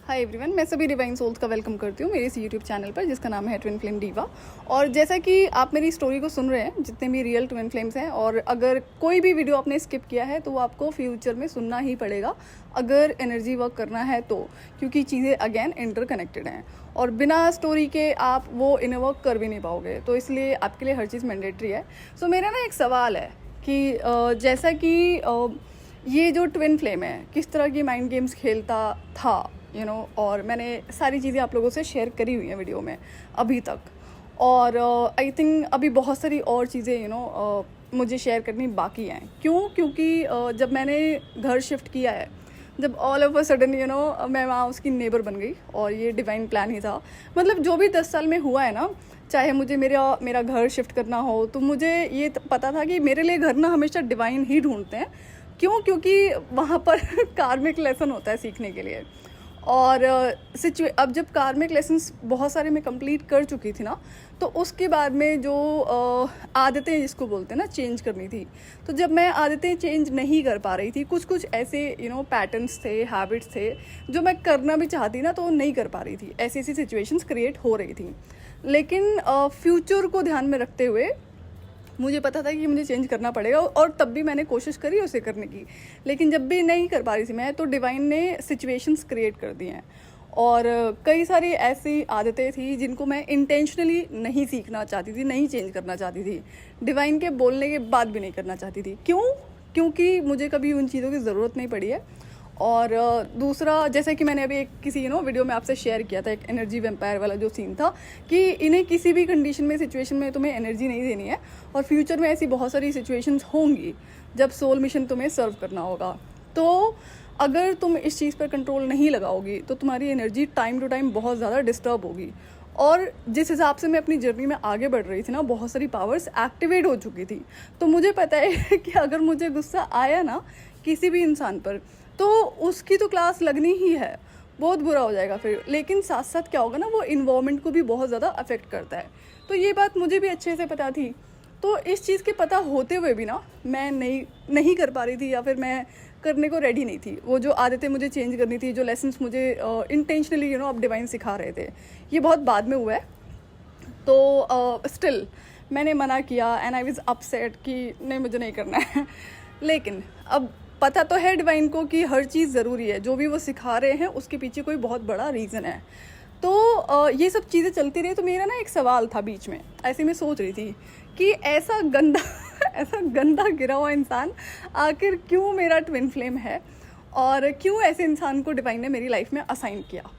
Hi everyone, मैं सभी divine souls का वेलकम करती हूँ मेरे इस यूट्यूब चैनल पर जिसका नाम है ट्विन फ्लेम डीवा। और जैसा कि आप मेरी स्टोरी को सुन रहे हैं, जितने भी रियल ट्विन फ्लेम्स हैं, और अगर कोई भी वीडियो आपने स्किप किया है तो वो आपको फ्यूचर में सुनना ही पड़ेगा अगर एनर्जी वर्क करना है तो, क्योंकि चीज़ें अगेन इंटरकनेक्टेड हैं और बिना स्टोरी के आप वो इनर वर्क कर भी नहीं पाओगे। तो इसलिए आपके लिए हर चीज़ मैंडेटरी है। सो मेरा ना एक सवाल है कि जैसा कि ये जो ट्विन फ्लेम है किस तरह की माइंड गेम्स खेलता था और मैंने सारी चीज़ें आप लोगों से शेयर करी हुई हैं वीडियो में अभी तक। और आई थिंक अभी बहुत सारी और चीज़ें मुझे शेयर करनी बाकी हैं। क्योंकि जब मैंने घर शिफ्ट किया है, जब ऑल ऑफ अ सडन मैं वहाँ उसकी नेबर बन गई और ये डिवाइन प्लान ही था। मतलब जो भी 10 साल में हुआ है ना, चाहे मुझे मेरा घर शिफ्ट करना हो, तो मुझे ये पता था कि मेरे लिए घर ना हमेशा डिवाइन ही ढूंढते हैं। क्योंकि वहाँ पर कार्मिक लेसन होता है सीखने के लिए। और अब जब कार्मिक लेसन्स बहुत सारे मैं कंप्लीट कर चुकी थी ना, तो उसके बाद में जो आदतें जिसको बोलते हैं ना चेंज करनी थी, तो जब मैं आदतें चेंज नहीं कर पा रही थी, कुछ ऐसे पैटर्न्स थे, हैबिट्स थे जो मैं करना भी चाहती ना तो नहीं कर पा रही थी। ऐसी सिचुएशंस क्रिएट हो रही थी। लेकिन फ्यूचर को ध्यान में रखते हुए मुझे पता था कि मुझे चेंज करना पड़ेगा, और तब भी मैंने कोशिश करी उसे करने की। लेकिन जब भी नहीं कर पा रही थी मैं, तो डिवाइन ने सिचुएशंस क्रिएट कर दी हैं। और कई सारी ऐसी आदतें थी जिनको मैं इंटेंशनली नहीं सीखना चाहती थी, नहीं चेंज करना चाहती थी, डिवाइन के बोलने के बाद भी नहीं करना चाहती थी। क्योंकि मुझे कभी उन चीज़ों की ज़रूरत नहीं पड़ी है। और दूसरा, जैसे कि मैंने अभी एक किसी वीडियो में आपसे शेयर किया था, एक एनर्जी वेम्पायर वाला जो सीन था कि इन्हें किसी भी कंडीशन में, सिचुएशन में तुम्हें एनर्जी नहीं देनी है, और फ्यूचर में ऐसी बहुत सारी सिचुएशंस होंगी जब सोल मिशन तुम्हें सर्व करना होगा। तो अगर तुम इस चीज़ पर कंट्रोल नहीं लगाओगी तो तुम्हारी एनर्जी टाइम टू टाइम बहुत ज़्यादा डिस्टर्ब होगी। और जिस हिसाब से मैं अपनी जर्नी में आगे बढ़ रही थी ना, बहुत सारी पावर्स एक्टिवेट हो चुकी थी। तो मुझे पता है कि अगर मुझे गुस्सा आया ना किसी भी इंसान पर, तो उसकी तो क्लास लगनी ही है, बहुत बुरा हो जाएगा फिर। लेकिन साथ साथ क्या होगा ना, वो इन्वायरमेंट को भी बहुत ज़्यादा अफेक्ट करता है। तो ये बात मुझे भी अच्छे से पता थी। तो इस चीज़ के पता होते हुए भी ना मैं नहीं कर पा रही थी, या फिर मैं करने को रेडी नहीं थी। वो जो आदतें मुझे चेंज करनी थी, जो लेसन्स मुझे इंटेंशनली अब डिवाइन सिखा रहे थे, ये बहुत बाद में हुआ है। तो स्टिल मैंने मना किया एंड आई वाज अपसेट कि नहीं, मुझे नहीं करना है। लेकिन अब पता तो है डिवाइन को कि हर चीज़ ज़रूरी है, जो भी वो सिखा रहे हैं उसके पीछे कोई बहुत बड़ा रीज़न है। तो ये सब चीज़ें चलती रही। तो मेरा ना एक सवाल था बीच में, ऐसे मैं सोच रही थी कि ऐसा गंदा ऐसा गंदा गिरा हुआ इंसान आखिर क्यों मेरा ट्विन फ्लेम है, और क्यों ऐसे इंसान को डिवाइन ने मेरी लाइफ में असाइन किया।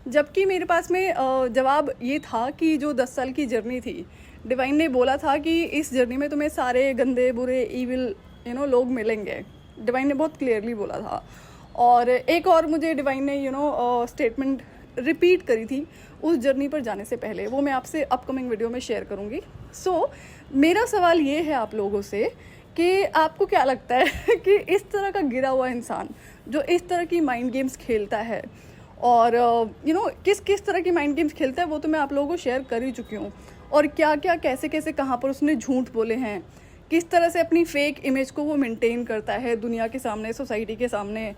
जबकि मेरे पास में जवाब ये था कि जो 10 साल की जर्नी थी, डिवाइन ने बोला था कि इस जर्नी में तुम्हें सारे गंदे बुरे ईविल लोग मिलेंगे। डिवाइन ने बहुत क्लियरली बोला था। और एक और मुझे डिवाइन ने स्टेटमेंट रिपीट करी थी उस जर्नी पर जाने से पहले, वो मैं आपसे अपकमिंग वीडियो में शेयर करूँगी। सो मेरा सवाल ये है आप लोगों से कि आपको क्या लगता है कि इस तरह का गिरा हुआ इंसान जो इस तरह की माइंड गेम्स खेलता है, और किस तरह की माइंड गेम्स खेलता है, वो तो मैं आप लोगों को शेयर कर ही चुकी हूँ। और क्या क्या कैसे कहाँ पर उसने झूठ बोले हैं, किस तरह से अपनी फेक इमेज को वो मेंटेन करता है दुनिया के सामने, सोसाइटी के सामने,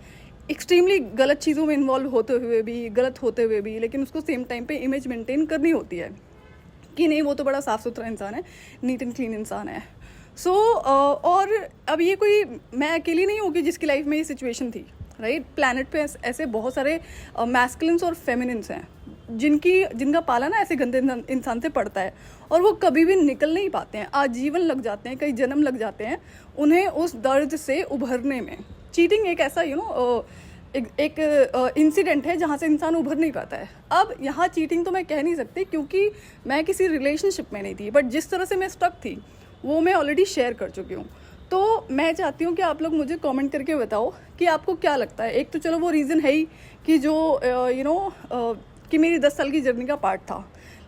एक्सट्रीमली गलत चीज़ों में इन्वॉल्व होते हुए भी, गलत होते हुए भी, लेकिन उसको सेम टाइम पे इमेज मेंटेन करनी होती है कि नहीं, वो तो बड़ा साफ़ सुथरा इंसान है, नीट एंड क्लीन इंसान है। सो और अब ये कोई मैं अकेली नहीं हूँ कि जिसकी लाइफ में ये सिचुएशन थी, राइट। प्लैनेट पे ऐसे बहुत सारे मैस्कुलिन्स और फेमिनिन्स हैं जिनका पाला ना ऐसे गंदे इंसान से पड़ता है, और वो कभी भी निकल नहीं पाते हैं, आजीवन लग जाते हैं, कई जन्म लग जाते हैं उन्हें उस दर्द से उभरने में। चीटिंग एक ऐसा एक इंसिडेंट है जहाँ से इंसान उभर नहीं पाता है। अब यहाँ चीटिंग तो मैं कह नहीं सकती क्योंकि मैं किसी रिलेशनशिप में नहीं थी, बट जिस तरह से मैं स्टक थी वो मैं ऑलरेडी शेयर कर चुकी हूँ। तो मैं चाहती हूँ कि आप लोग मुझे कमेंट करके बताओ कि आपको क्या लगता है। एक तो चलो वो रीज़न है ही कि जो कि मेरी 10 साल की जर्नी का पार्ट था,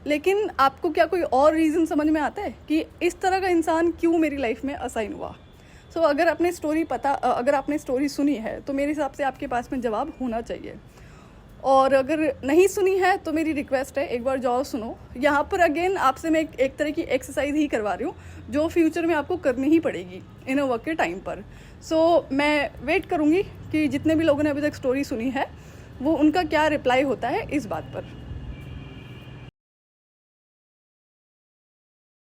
लेकिन आपको क्या कोई और रीज़न समझ में आता है कि इस तरह का इंसान क्यों मेरी लाइफ में असाइन हुआ। सो अगर आपने स्टोरी सुनी है तो मेरे हिसाब से आपके पास में जवाब होना चाहिए, और अगर नहीं सुनी है तो मेरी रिक्वेस्ट है एक बार जाओ सुनो। यहाँ पर अगेन आपसे मैं एक तरह की एक्सरसाइज ही करवा रही हूँ जो फ्यूचर में आपको करनी ही पड़ेगी इनर वर्क के टाइम पर। सो मैं वेट करूँगी कि जितने भी लोगों ने अभी तक स्टोरी सुनी है वो उनका क्या रिप्लाई होता है इस बात पर।